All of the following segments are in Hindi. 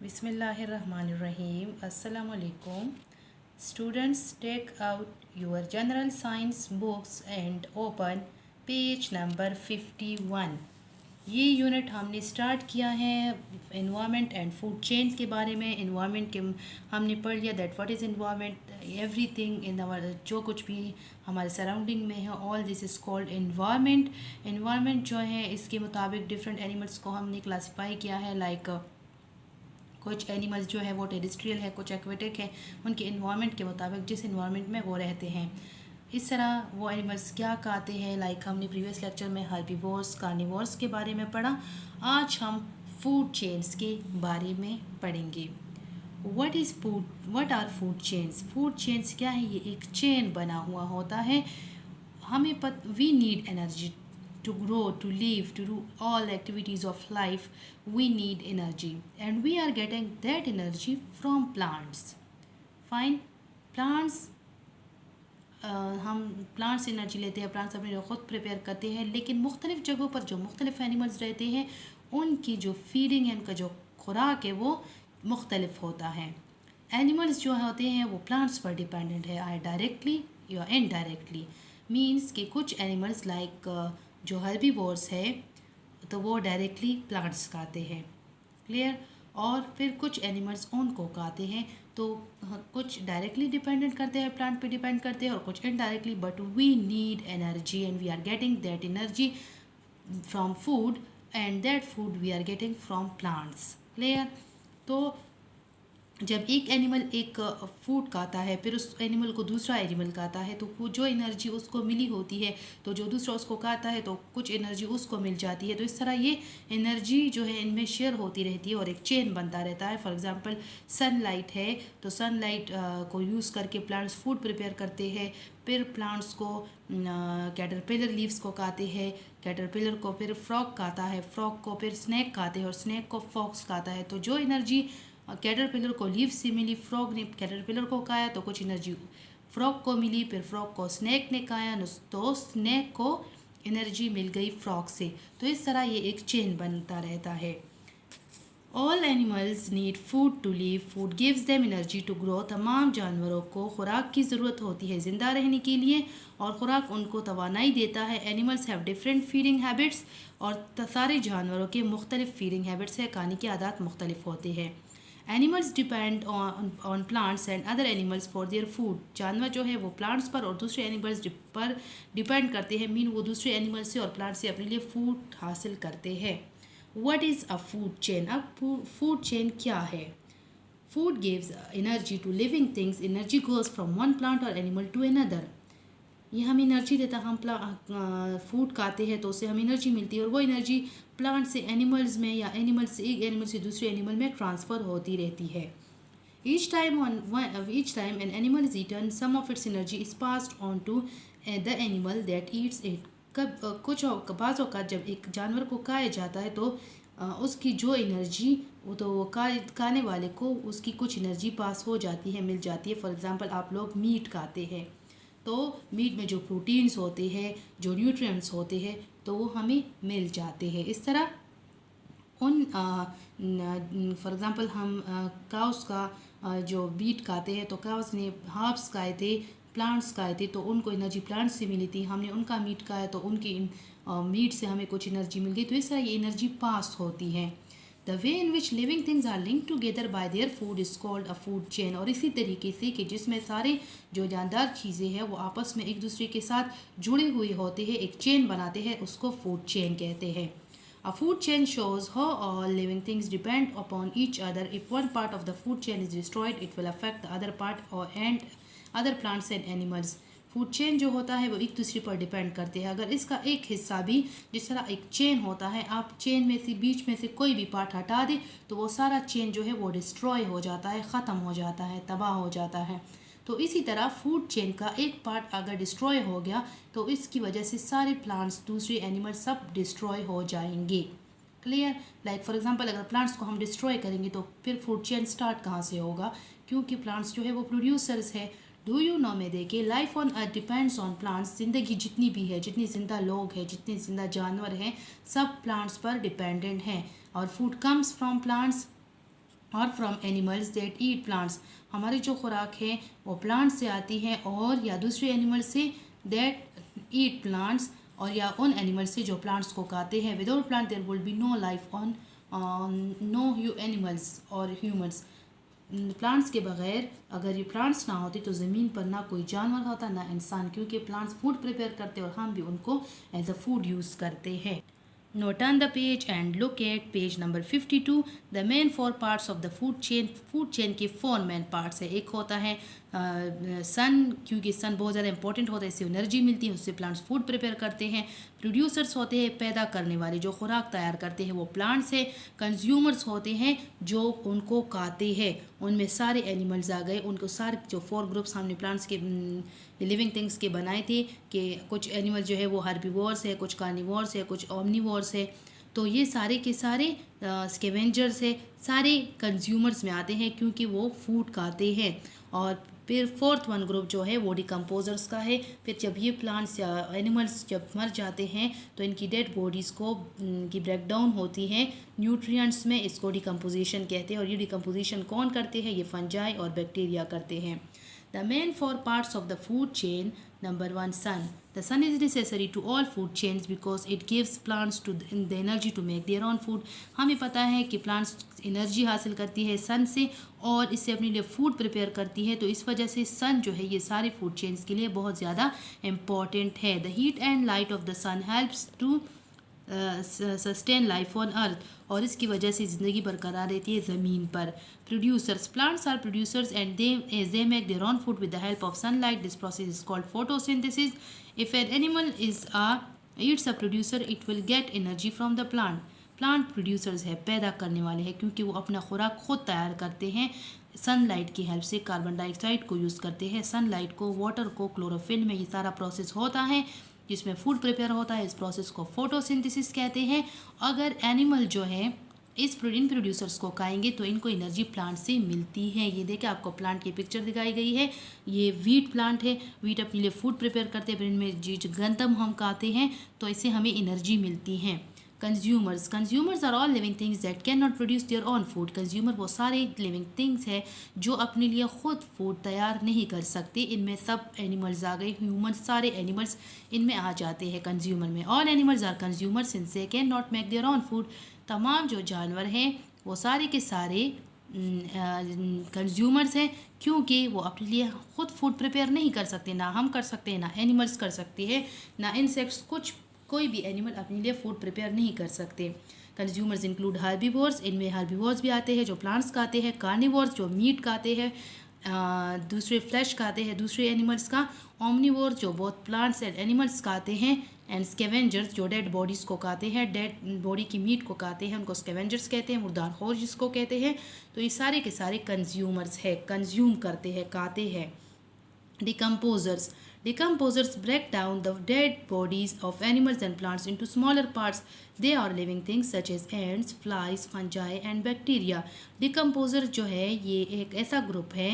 Bismillahirrahmanirrahim. Assalamu alaikum. Students, take out your general science books and open page number 51. ये यूनिट हमने स्टार्ट किया है इन्वायरमेंट एंड फूड चेंज के बारे में. इन्वायरमेंट के हमने पढ़ लिया that what is environment, everything in our, जो कुछ भी हमारे सराउंडिंग में है, all this is called environment. Environment जो है इसके मुताबिक डिफरेंट एनिमल्स को हमने क्लासीफाई किया है. लाइक कुछ एनिमल्स जो है वो टेरेस्ट्रियल है, कुछ एक्वेटिक है. उनके इन्वायरमेंट के मुताबिक जिस इन्वायरमेंट में वो रहते हैं, इस तरह वो एनिमल्स क्या खाते हैं. लाइक हमने प्रीवियस लेक्चर में हर्बीवोर्स, कार्निवोर्स के बारे में पढ़ा. आज हम फूड चेन्स के बारे में पढ़ेंगे. What is food, what are food chains. Food chains क्या है? ये एक चेन बना हुआ होता है. हमें we need energy to grow, to live, to do all activities of life. We need energy and we are getting that energy from plants. Fine. Plants, हम प्लांट्स एनर्जी लेते हैं, प्लांट्स अपने लिए ख़ुद प्रिपेयर करते हैं. लेकिन मुख्तलिफ़ जगहों पर जो मुख्तलिफ एनिमल्स रहते हैं उनकी जो फीडिंग है, उनका जो खुराक है वो मुख्तलिफ होता है. एनिमल्स जो होते हैं वो प्लांट्स पर डिपेंडेंट है, आई डायरेक्टली या इनडायरेक्टली. मीन्स कि कुछ एनिमल्स लाइक जो हर्बीवोर्स है तो वो डायरेक्टली प्लांट्स खाते हैं. क्लियर. और फिर कुछ एनिमल्स उनको खाते हैं. तो कुछ डायरेक्टली डिपेंडेंट करते हैं, प्लांट पे डिपेंड करते हैं, और कुछ indirectly. But we need energy and we are getting that energy from food and that food we are getting from plants. Clear. तो जब एक एनिमल एक फूड खाता है, फिर उस एनिमल को दूसरा एनिमल खाता है, तो वो जो एनर्जी उसको मिली होती है, तो जो दूसरा उसको खाता है तो कुछ एनर्जी उसको मिल जाती है. तो इस तरह ये एनर्जी जो है इनमें शेयर होती रहती है और एक चेन बनता रहता है. फॉर एग्जांपल सनलाइट है तो सनलाइट को यूज़ करके प्लांट्स फूड प्रिपेयर करते हैं. फिर प्लांट्स को कैटरपिलर लीव्स को खाते हैं, कैटरपिलर को फिर फ्रॉग खाता है, फ्रॉग को फिर स्नैक खाते हैं और स्नैक को फॉक्स खाता है. तो जो एनर्जी कैटरपिलर को लीव से मिली, फ्रॉग ने कैटरपिलर को खाया तो कुछ एनर्जी फ्रॉग को मिली, फिर फ्रॉग को स्नैक ने खाया तो स्नैक को एनर्जी मिल गई फ्रॉग से. तो इस तरह ये एक चेन बनता रहता है. All animals need food to live. Food gives them energy to grow. तमाम जानवरों को खुराक की ज़रूरत होती है ज़िंदा रहने के लिए, और खुराक उनको तवानाई देता है. Animals have different feeding habits. और सारे जानवरों के मुख्तलिफ फीडिंग हैबिट्स है, खाने के आदात मुख्तलिफ होते हैं. Animals depend on plants and other animals for their food. जानवर जो है वो प्लांट्स पर और दूसरे एनिमल्स पर डिपेंड करते हैं. मीन वो दूसरे एनिमल्स से और प्लांट्स से अपने लिए फूड हासिल करते हैं. What is a food chain. अब फूड चेन क्या है? Food gives energy to living things. Energy goes from one plant और एनिमल टू अनदर. ये हमें एनर्जी देता है. हम फूड खाते हैं तो उससे हमें एनर्जी मिलती है, और वो एनर्जी प्लांट से एनिमल्स में या एनिमल से एक एनिमल से दूसरे एनिमल में ट्रांसफ़र होती रहती है. Each time an animal is eaten some of its energy is passed on to the animal that eats it. कब कुछ बाज़ औक़ात जब एक जानवर को खाया जाता है तो उसकी जो एनर्जी वो तो खाने वाले को उसकी कुछ एनर्जी पास हो जाती है, मिल जाती है. फॉर एग्ज़ाम्पल आप लोग मीट खाते हैं तो मीट में जो प्रोटीन्स होते हैं, जो न्यूट्रिएंट्स होते हैं, तो वो हमें मिल जाते हैं. इस तरह उन फॉर एग्ज़ाम्पल हम काउस का जो बीट खाते हैं तो काउस ने हार्ब्स खाए थे, प्लांट्स खाए थे, तो उनको एनर्जी प्लांट्स से मिली थी. हमने उनका मीट खाया तो उनकी मीट से हमें कुछ एनर्जी मिल गई. तो इस तरह ये एनर्जी पास होती है. The way in which living things are link together by their food is called a food chain. और इसी तरीके से कि जिसमें सारे जो जानदार चीज़ें हैं वो आपस में एक दूसरे के साथ जुड़े हुए होते हैं, एक चेन बनाते हैं, उसको फूड चेन कहते हैं. A food chain shows how all living things depend upon each other. If one part of the food chain is destroyed, it will affect the other part and other plants and animals. Food chain जो होता है वो एक दूसरे पर डिपेंड करते हैं. अगर इसका एक हिस्सा भी, जिस तरह एक चेन होता है, आप चेन में से बीच में से कोई भी पार्ट हटा दें तो वो सारा चेन जो है वो डिस्ट्रॉय हो जाता है, ख़त्म हो जाता है, तबाह हो जाता है. तो इसी तरह फूड चेन का एक पार्ट अगर डिस्ट्रॉय हो गया तो इसकी वजह से सारे प्लांट्स, दूसरे एनिमल सब डिस्ट्रॉय हो जाएंगे. क्लियर. लाइक फॉर एग्जांपल अगर प्लांट्स को हम डिस्ट्रॉय करेंगे तो फिर फूड चेन स्टार्ट कहाँ से होगा? क्योंकि प्लांट्स जो है वो प्रोड्यूसर्स है. डू यू नो में देखिए life on earth depends on plants. ज़िंदगी जितनी भी है, जितनी ज़िंदा लोग हैं, जितने ज़िंदा जानवर हैं, सब प्लांट्स पर डिपेंडेंट हैं. और फूड कम्स फ्रॉम प्लांट्स और from animals that eat plants, हमारी जो खुराक है वो प्लांट से आती है, और या दूसरे animal say that eat plants, और या उन एनिमल से जो प्लांट्स को खाते हैं। Without plant there will be no life on no animals और ह्यूमंस। प्लांट्स के बगैर अगर ये प्लांट्स ना होते तो ज़मीन पर ना कोई जानवर होता ना इंसान, क्योंकि प्लांट्स फूड प्रिपेयर करते हैं और हम भी उनको एज अ फूड यूज़ करते हैं। Now turn the page and look at page number 52. The main four parts of the food chain. food chain के four main parts है। एक होता है सन, क्योंकि सन बहुत ज़्यादा इंपॉर्टेंट होता है, इससे एनर्जी मिलती है, उससे प्लांट्स फूड प्रिपेयर करते हैं। प्रोड्यूसर्स होते हैं पैदा करने वाले, जो खुराक तैयार करते हैं वो प्लांट्स है। कंज्यूमर्स होते हैं जो उनको खाते हैं, उनमें सारे एनिमल्स आ गए। उनको सारे जो फोर ग्रुप्स हमने प्लांट्स के लिविंग थिंग्स के बनाए थे कि कुछ एनिमल जो है वो हर्बीवोर्स है, कुछ कार्निवोर्स है, कुछ ओमनीवोर्स है। तो ये सारे के सारे स्कैवेंजर्स है, सारे कंज्यूमर्स में आते हैं क्योंकि वो फूड खाते हैं। और फिर फोर्थ वन ग्रुप जो है वो डिकम्पोजर्स का है। फिर जब ये प्लांट्स या एनिमल्स जब मर जाते हैं तो इनकी डेड बॉडीज़ को की ब्रेकडाउन होती है न्यूट्रिएंट्स में, इसको डिकम्पोजिशन कहते हैं। और ये डिकम्पोजिशन कौन करते हैं? ये फंजाई और बैक्टीरिया करते हैं। The main four parts of the food chain. Number one, sun. The sun is necessary to all food chains because it gives plants to the energy to make their own food. हमें पता है कि प्लांट्स एनर्जी हासिल करती है सन से और इससे अपने लिए फूड प्रिपेयर करती है, तो इस वजह से सन जो है ये सारे फूड चेन्स के लिए बहुत ज़्यादा इम्पॉर्टेंट है। The heat and light of the sun helps to sustain life on earth, और इसकी वजह से ज़िंदगी बरकरार रहती है ज़मीन पर। Producers, plants are producers and they make their own food with the help of sunlight. This process is called photosynthesis. If an animal eats a producer, it will get energy from the plant. Plant producers है, पैदा करने वाले हैं, क्योंकि वो अपना खुराक खुद तैयार करते हैं सनलाइट की हेल्प से। कार्बन डाइऑक्साइड को यूज़ करते हैं, सनलाइट को, वाटर को, क्लोरोफिल में ये सारा प्रोसेस होता है जिसमें फूड प्रिपेयर होता है। इस प्रोसेस को फोटोसिंथेसिस कहते हैं। अगर एनिमल जो है इन प्रोड्यूसर्स को खाएंगे तो इनको एनर्जी प्लांट से मिलती है। ये देखिए आपको प्लांट की पिक्चर दिखाई गई है, ये वीट प्लांट है। वीट अपने लिए फूड प्रिपेयर करते हैं, फिर इनमें जो गंदम हम खाते हैं तो इससे हमें एनर्जी मिलती है। Consumers are all living things that can not produce their own food. Consumer वो सारे लिविंग थिंग्स है जो अपने लिए खुद फूड तैयार नहीं कर सकते। इनमें सब एनिमल्स आ गए, ह्यूमंस, सारे एनिमल्स इनमें आ जाते हैं कंज्यूमर में। All animals are consumers since they can not make their own food. तमाम जो जानवर हैं वो सारे के सारे कंज्यूमर्स हैं, क्योंकि वो अपने लिए खुद फूड प्रिपेयर नहीं कर सकते। ना हम कर सकते हैं, ना एनिमल्स कर सकते हैं, ना इंसेक्ट्स, कोई भी एनिमल अपने लिए फूड प्रिपेयर नहीं कर सकते। कंज्यूमर्स इंक्लूड हर्बीवोर्स, इनमें हर्बीवोर्स भी आते हैं जो प्लांट्स खाते हैं, कार्निवोर्स जो मीट खाते हैं, दूसरे फ्लैश खाते हैं दूसरे एनिमल्स का, ओमनीवोर्स जो बहुत प्लांट्स एंड एनिमल्स खाते हैं, एंड स्कैवेंजर्स जो डेड बॉडीज़ को खाते हैं, डेड बॉडी की मीट को खाते हैं, उनको स्कैवेंजर्स कहते हैं, मुर्दारखोर जिसको कहते हैं। तो ये सारे के सारे कंज्यूमर्स है, कंज्यूम करते हैं, खाते हैं। Decomposers break down the dead bodies of animals and plants into smaller parts. They are living things such as ants, flies, fungi and bacteria. Decomposer जो है ये एक ऐसा ग्रुप है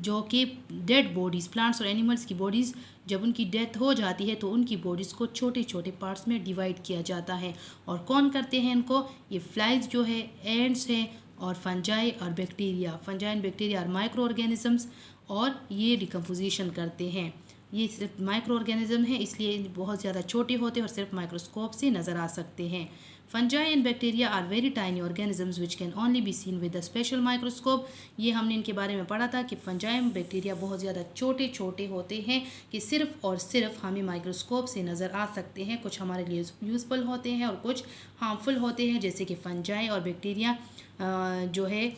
जो कि डेड बॉडीज़, प्लांट्स और एनिमल्स की बॉडीज़ जब उनकी डेथ हो जाती है तो उनकी बॉडीज़ को छोटे छोटे पार्ट्स में डिवाइड किया जाता है। और कौन करते हैं इनको? ये फ्लाइज जो है, एंट्स हैं, और फंजाई और bacteria. Fungi and bacteria are microorganisms, और ये डिकम्पोजिशन करते हैं। ये सिर्फ माइक्रो ऑर्गेनिज्म है, इसलिए बहुत ज़्यादा छोटे होते हैं और सिर्फ माइक्रोस्कोप से नज़र आ सकते हैं। Fungi and bacteria are very tiny organisms which can only be seen with a special microscope. ये हमने इनके बारे में पढ़ा था कि फंजाई एंड बैक्टीरिया बहुत ज़्यादा छोटे छोटे होते हैं कि सिर्फ और सिर्फ हमें माइक्रोस्कोप से नज़र आ सकते हैं। कुछ हमारे लिए यूज़फुल होते हैं और कुछ हार्मफुल होते हैं, जैसे कि फंजाई और बैक्टीरिया जो है,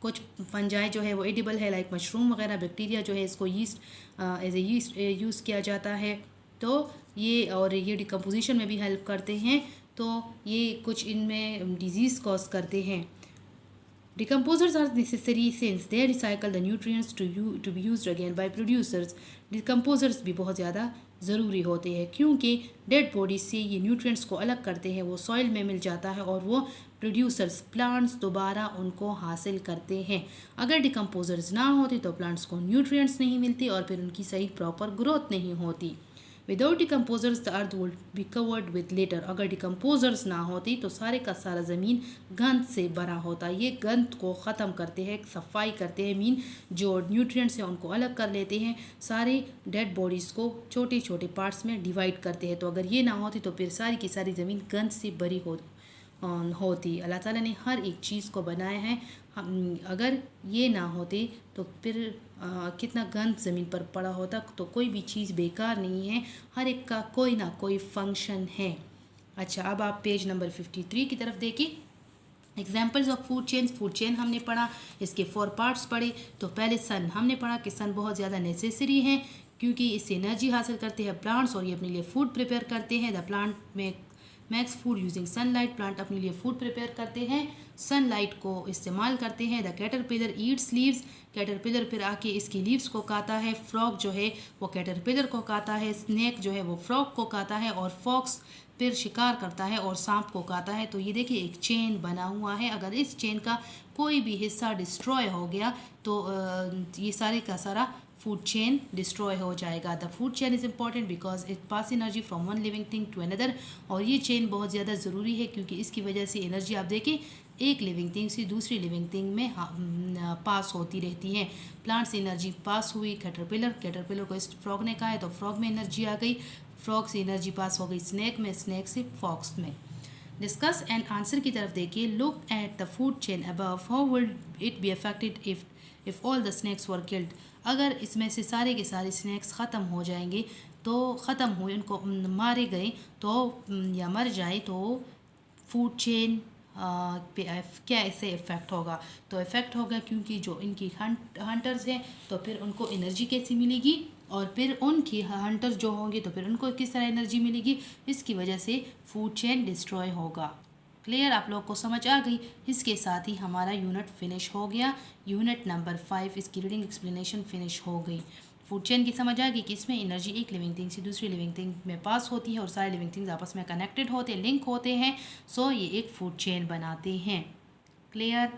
कुछ फंजाई जो है वो एडिबल है लाइक मशरूम वगैरह। बैक्टीरिया जो है इसको yeast as a yeast use किया जाता है, तो ये डिकम्पोजिशन में भी हेल्प करते हैं, तो ये कुछ इनमें डिजीज़ कॉज करते हैं। Decomposers are necessary since they recycle the nutrients to be used again by producers. Decomposers भी बहुत ज़्यादा ज़रूरी होते हैं क्योंकि डेड बॉडी से ये न्यूट्रिएंट्स को अलग करते हैं, वो सॉइल में मिल जाता है और वो प्रोड्यूसर्स प्लांट्स दोबारा उनको हासिल करते हैं। अगर डिकम्पोजर्स ना होते तो प्लांट्स को न्यूट्रिएंट्स नहीं मिलती और फिर उनकी सही प्रॉपर ग्रोथ नहीं होती। Without decomposers the earth would be covered with litter. अगर डिकम्पोजर्स ना होती तो सारे का सारा ज़मीन गंद से भरा होता। ये गंद को ख़त्म करते हैं, सफाई करते हैं, मीन जो न्यूट्रिएंट्स हैं उनको अलग कर लेते हैं, सारे डेड बॉडीज़ को छोटे छोटे पार्ट्स में डिवाइड करते हैं। तो अगर ये ना होती तो फिर सारी की सारी ज़मीन गंद से भरी होती। अल्लाह ताला ने हर एक चीज़ को बनाया है, अगर ये ना होते तो फिर कितना गंद ज़मीन पर पड़ा होता। तो कोई भी चीज़ बेकार नहीं है, हर एक का कोई ना कोई फंक्शन है। अच्छा, अब आप पेज नंबर 53 की तरफ देखिए। Examples of food chain. Food chain हमने पढ़ा, इसके 4 पार्ट्स पढ़े। तो पहले सन हमने पढ़ा कि सन बहुत ज़्यादा नेसेसरी है क्योंकि इससे एनर्जी हासिल करते हैं प्लांट्स और ये अपने लिए फूड प्रिपेयर करते हैं। द प्लांट में max food using sunlight. Plant अपने लिए फूड प्रिपेयर करते हैं, सनलाइट को इस्तेमाल करते हैं। The caterpillar Yeats leaves. Caterpillar फिर आके इसकी लीव्स को खाता है। फ्रॉग जो है वो कैटरपिलर को खाता है। स्नेक जो है वो फ्रॉग को खाता है और फॉक्स फिर शिकार करता है और सांप को खाता है। तो ये देखिए एक चेन बना हुआ है। अगर इस चेन का कोई भी हिस्सा डिस्ट्रॉय हो गया तो ये सारे का सारा फूड चेन डिस्ट्रॉय हो जाएगा। The food chain is important because it pass energy from one living thing to another. और ये चेन बहुत ज़्यादा ज़रूरी है क्योंकि इसकी वजह से एनर्जी आप देखिए एक लिविंग थिंग से दूसरी लिविंग थिंग में पास होती रहती है। प्लांट से एनर्जी पास हुई कैटरपिलर को इस फ्रॉग ने कहा है तो फ्रॉग में एनर्जी आ गई। फ्रॉग से एनर्जी पास हो गई स्नेक में, स्नेक से फॉक्स में। डिस्कस एंड आंसर की तरफ देखिए। Look at the food chain above, how will it be affected if all the snacks were killed. अगर इसमें से सारे के सारे स्नैक्स ख़त्म हो जाएंगे तो ख़त्म हुए, उनको मारे गए तो या मर जाए तो फूड चेन पे क्या इससे इफ़ेक्ट होगा। तो इफ़ेक्ट होगा क्योंकि जो इनकी हंटर्स हैं तो फिर उनको एनर्जी कैसी मिलेगी और फिर उनकी हंटर्स जो होंगे तो फिर उनको किस तरह एनर्जी मिलेगी। इसकी वजह से फूड चेन डिस्ट्रॉय होगा। क्लियर, आप लोग को समझ आ गई। इसके साथ ही हमारा यूनिट फिनिश हो गया। यूनिट नंबर 5 इसकी रीडिंग एक्सप्लेनेशन फिनिश हो गई। फूड चेन की समझ आ गई कि इसमें एनर्जी एक लिविंग थिंग से दूसरी लिविंग थिंग में पास होती है और सारे लिविंग थिंग्स आपस में कनेक्टेड होते, लिंक होते हैं। सो ये एक फूड चेन बनाते हैं। क्लियर।